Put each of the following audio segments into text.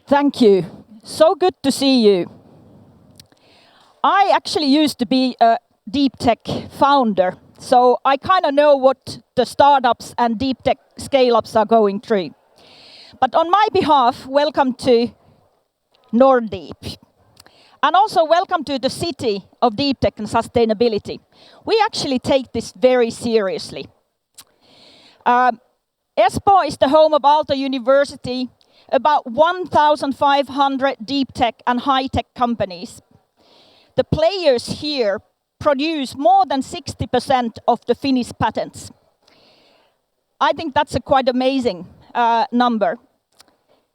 Thank you. So good to see you. I actually used to be a deep tech founder, so I kind of know what the startups and deep tech scale-ups are going through. But on my behalf, welcome to NORDEEP. And also welcome to the city of deep tech and sustainability. We actually take this very seriously. Espoo is the home of Aalto University, about 1,500 deep tech and high tech companies. The players here produce more than 60% of the Finnish patents. I think that's a quite amazing number.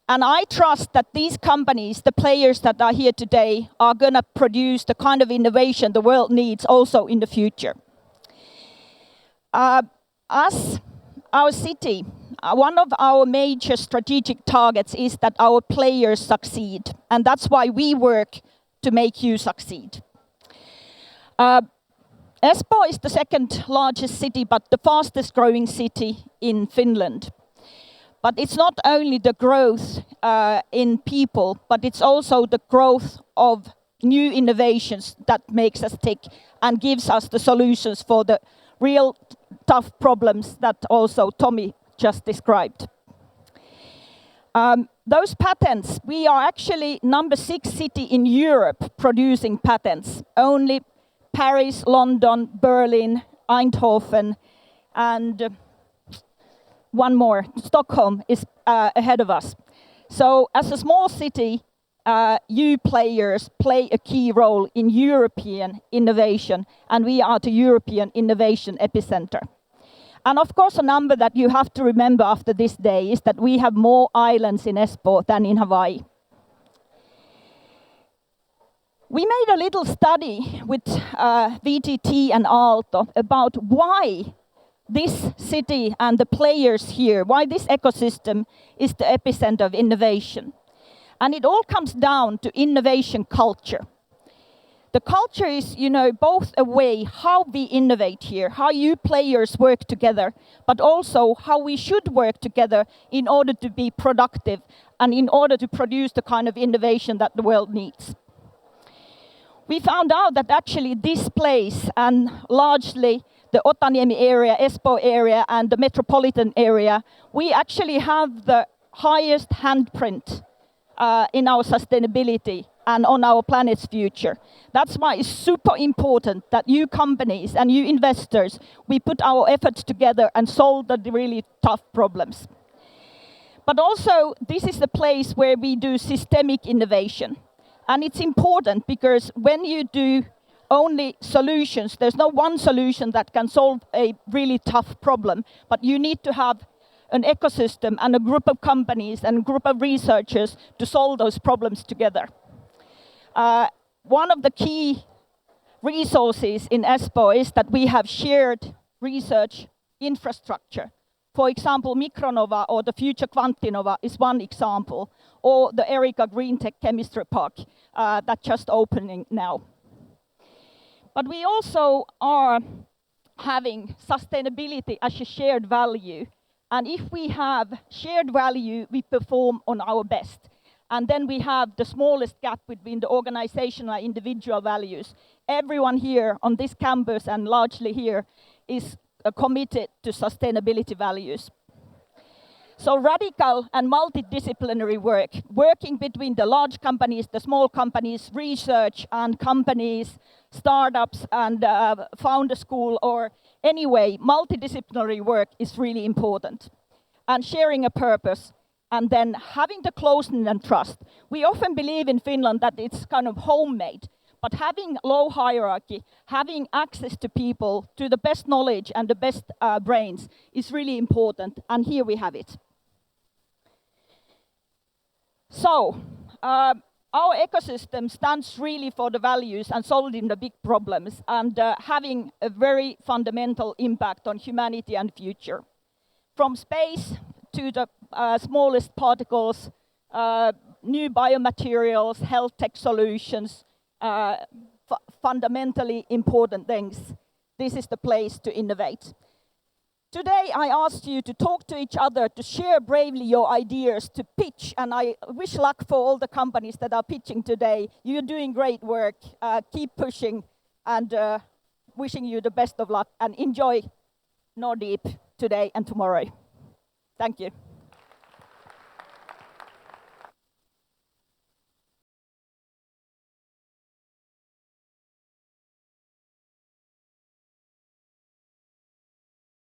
And I trust that these companies, the players that are here today, are going to produce the kind of innovation the world needs also in the future. As our city, one of our major strategic targets is that our players succeed. And that's why we work to make you succeed. Espoo is the second largest city, but the fastest growing city in Finland. But it's not only the growth in people, but it's also the growth of new innovations that makes us tick and gives us the solutions for the real tough problems that also Tommy just described. Those patents, we are actually number 6 city in Europe producing patents. Only Paris, London, Berlin, Eindhoven, and one more, Stockholm is ahead of us. So as a small city, you players play a key role in European innovation, and we are the European innovation epicenter. And of course, a number that you have to remember after this day is that we have more islands in Espoo than in Hawaii. We made a little study with VTT and Aalto about why this city and the players here, why this ecosystem is the epicenter of innovation. And it all comes down to innovation culture. The culture is, both a way how we innovate here, how you players work together, but also how we should work together in order to be productive and in order to produce the kind of innovation that the world needs. We found out that actually this place, and largely the Otaniemi area, Espoo area, and the metropolitan area, we actually have the highest handprint in our sustainability and on our planet's future. That's why it's super important that you companies and you investors, we put our efforts together and solve the really tough problems. But also, this is the place where we do systemic innovation. And it's important because when you do only solutions, there's no one solution that can solve a really tough problem, but you need to have an ecosystem and a group of companies and a group of researchers to solve those problems together. One of the key resources in Espoo is that we have shared research infrastructure. For example, Micronova or the future Quantinova is one example, or the Erika Green Tech Chemistry Park that's just opening now. But we also are having sustainability as a shared value. And if we have shared value, we perform on our best. And then we have the smallest gap between the organizational and individual values. Everyone here on this campus and largely here is committed to sustainability values. So radical and multidisciplinary work, working between the large companies, the small companies, research and companies, startups and founder school, or anyway, multidisciplinary work is really important. And sharing a purpose, and then having the closeness and trust. We often believe in Finland that it's kind of homemade, but having low hierarchy, having access to people, to the best knowledge and the best brains is really important, and here we have it. So, our ecosystem stands really for the values and solving the big problems and having a very fundamental impact on humanity and future. From space to the smallest particles, new biomaterials, health tech solutions, fundamentally important things. This is the place to innovate. Today I asked you to talk to each other, to share bravely your ideas, to pitch, and I wish luck for all the companies that are pitching today. You're doing great work. Keep pushing, and wishing you the best of luck, and enjoy NORDEEP today and tomorrow. Thank you.